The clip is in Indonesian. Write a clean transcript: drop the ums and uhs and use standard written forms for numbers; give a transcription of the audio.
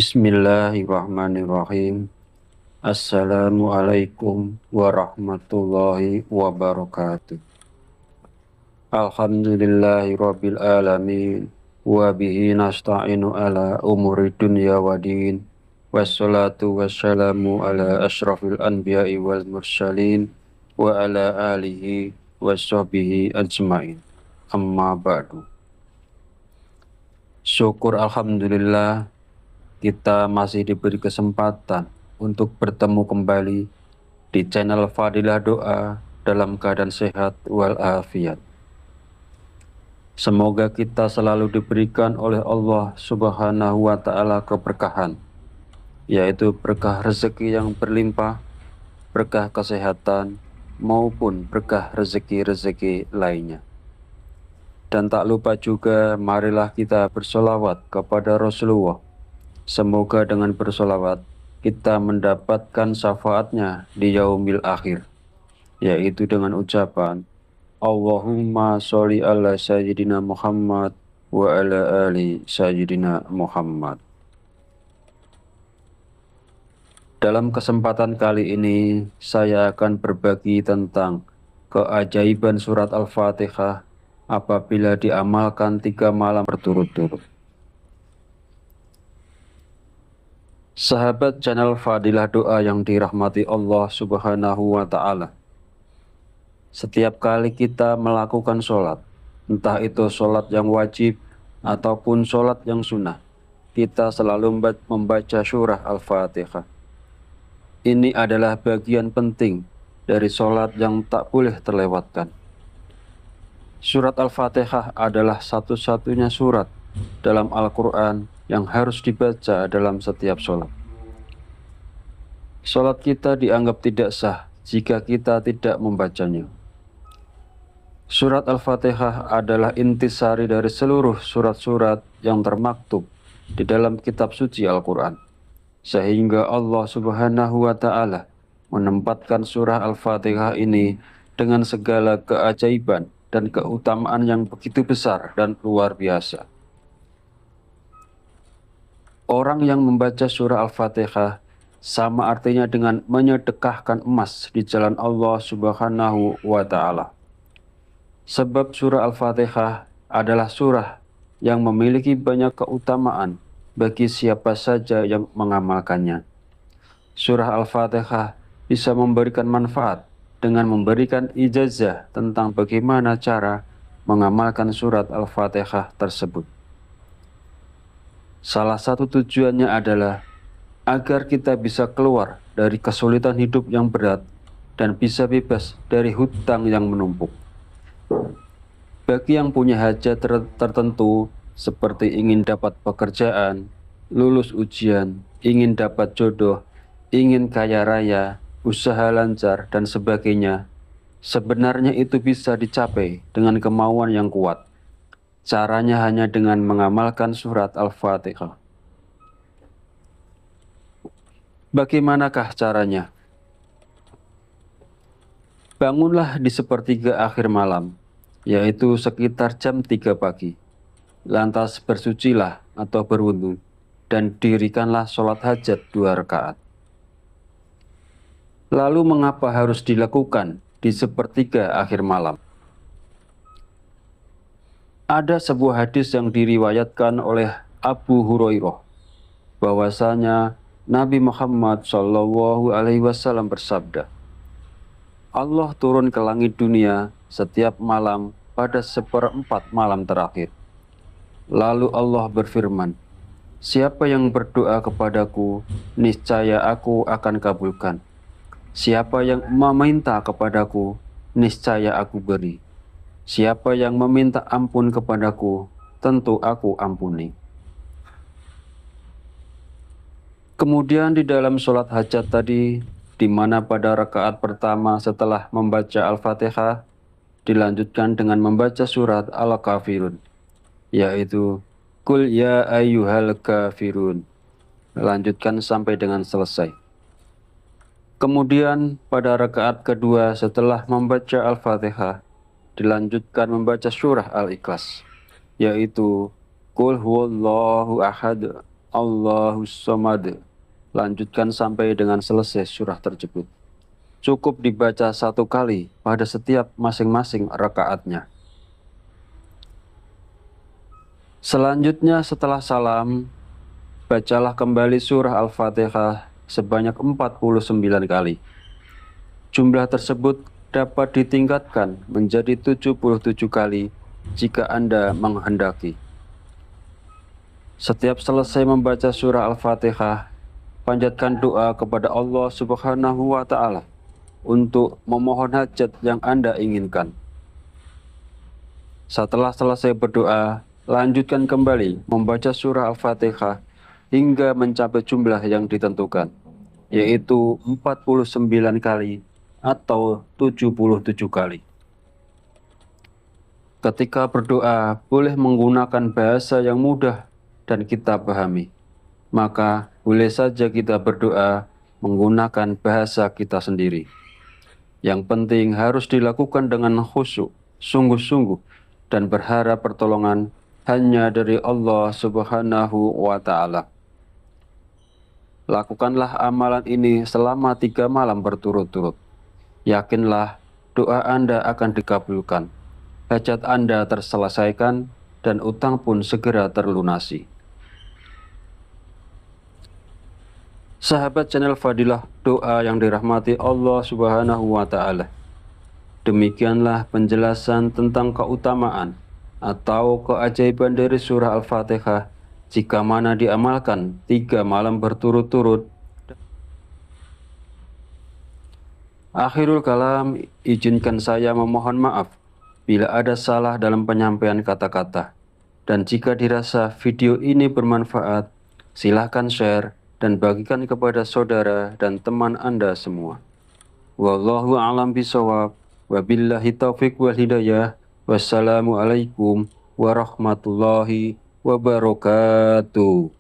Bismillahirrahmanirrahim. Assalamualaikum warahmatullahi wabarakatuh. Alhamdulillahirabbil alamin wa bihi nasta'inu ala umuri dunya waddin. Wassalatu wassalamu ala asyrafil anbiya'i wal mursalin wa ala alihi washabbihi ajmain. Amma ba'du. Syukur alhamdulillah kita masih diberi kesempatan untuk bertemu kembali di channel Fadilah Doa dalam keadaan sehat walafiat. Semoga kita selalu diberikan oleh Allah Subhanahu wa Ta'ala keberkahan, yaitu berkah rezeki yang berlimpah, berkah kesehatan, maupun berkah rezeki-rezeki lainnya. Dan tak lupa juga, marilah kita bersolawat kepada Rasulullah. Semoga dengan bersolawat kita mendapatkan syafaatnya di yaumil akhir, yaitu dengan ucapan Allahumma sholli ala sayyidina Muhammad wa ala ali sayyidina Muhammad. Dalam kesempatan kali ini saya akan berbagi tentang keajaiban surat Al-Fatihah apabila diamalkan 3 malam berturut-turut. Sahabat channel Fadilah Doa yang dirahmati Allah Subhanahu wa Ta'ala, setiap kali kita melakukan sholat, entah itu sholat yang wajib ataupun sholat yang sunnah, kita selalu membaca surah Al-Fatihah. Ini adalah bagian penting dari sholat yang tak boleh terlewatkan. Surat Al-Fatihah adalah satu-satunya surat dalam Al-Quran yang harus dibaca dalam setiap sholat. Sholat kita dianggap tidak sah jika kita tidak membacanya. Surat Al-Fatihah adalah intisari dari seluruh surat-surat yang termaktub di dalam kitab suci Al-Quran, sehingga Allah Subhanahu wa Ta'ala menempatkan surah Al-Fatihah ini dengan segala keajaiban dan keutamaan yang begitu besar dan luar biasa. Orang yang membaca surah Al-Fatihah sama artinya dengan menyedekahkan emas di jalan Allah Subhanahu wa Ta'ala. Sebab surah Al-Fatihah adalah surah yang memiliki banyak keutamaan bagi siapa saja yang mengamalkannya. Surah Al-Fatihah bisa memberikan manfaat dengan memberikan ijazah tentang bagaimana cara mengamalkan surat Al-Fatihah tersebut. Salah satu tujuannya adalah agar kita bisa keluar dari kesulitan hidup yang berat dan bisa bebas dari hutang yang menumpuk. Bagi yang punya hajat tertentu seperti ingin dapat pekerjaan, lulus ujian, ingin dapat jodoh, ingin kaya raya, usaha lancar, dan sebagainya, sebenarnya itu bisa dicapai dengan kemauan yang kuat. Caranya hanya dengan mengamalkan surat Al-Fatihah. Bagaimanakah caranya? Bangunlah di sepertiga akhir malam, yaitu sekitar jam 3 pagi. Lantas bersucilah atau berwudu, dan dirikanlah sholat hajat 2 rakaat. Lalu mengapa harus dilakukan di sepertiga akhir malam? Ada sebuah hadis yang diriwayatkan oleh Abu Hurairah bahwasanya Nabi Muhammad SAW bersabda, Allah turun ke langit dunia setiap malam pada 1/4 malam terakhir. Lalu Allah berfirman, siapa yang berdoa kepadaku, niscaya aku akan kabulkan. Siapa yang meminta kepadaku, niscaya aku beri. Siapa yang meminta ampun kepadaku, tentu aku ampuni. Kemudian di dalam sholat hajat tadi, di mana pada rakaat pertama setelah membaca Al-Fatihah, dilanjutkan dengan membaca surat Al-Kafirun, yaitu Qul ya ayyuhal kafirun. Lanjutkan sampai dengan selesai. Kemudian pada rakaat kedua setelah membaca Al-Fatihah, dilanjutkan membaca surah Al-Ikhlas, yaitu Qul huwallahu ahad, Allahus Samad. Lanjutkan sampai dengan selesai surah tersebut. Cukup dibaca 1 kali pada setiap masing-masing rakaatnya. Selanjutnya setelah salam, bacalah kembali surah Al-Fatihah sebanyak 49 kali. Jumlah tersebut dapat ditingkatkan menjadi 77 kali jika Anda menghendaki. Setiap selesai membaca surah Al-Fatihah, panjatkan doa kepada Allah Subhanahu wa Ta'ala untuk memohon hajat yang Anda inginkan. Setelah selesai berdoa, lanjutkan kembali membaca surah Al-Fatihah hingga mencapai jumlah yang ditentukan, yaitu 49 kali atau 77 kali. Ketika berdoa, boleh menggunakan bahasa yang mudah dan kita pahami. Maka boleh saja kita berdoa menggunakan bahasa kita sendiri. Yang penting harus dilakukan dengan khusyuk, sungguh-sungguh, dan berharap pertolongan hanya dari Allah Subhanahu wa Ta'ala. Lakukanlah amalan ini selama 3 malam berturut-turut. Yakinlah doa Anda akan dikabulkan, hajat Anda terselesaikan, dan utang pun segera terlunasi. Sahabat channel Fadilah Doa yang dirahmati Allah Subhanahu wa Ta'ala. Demikianlah penjelasan tentang keutamaan atau keajaiban dari surah Al-Fatihah jika mana diamalkan 3 malam berturut-turut. Akhirul kalam, izinkan saya memohon maaf bila ada salah dalam penyampaian kata-kata. Dan jika dirasa video ini bermanfaat, silahkan share dan bagikan kepada saudara dan teman Anda semua. Wallahu a'lam bishawab. Wabillahi taufiq wal hidayah. Wassalamualaikum warahmatullahi wabarakatuh.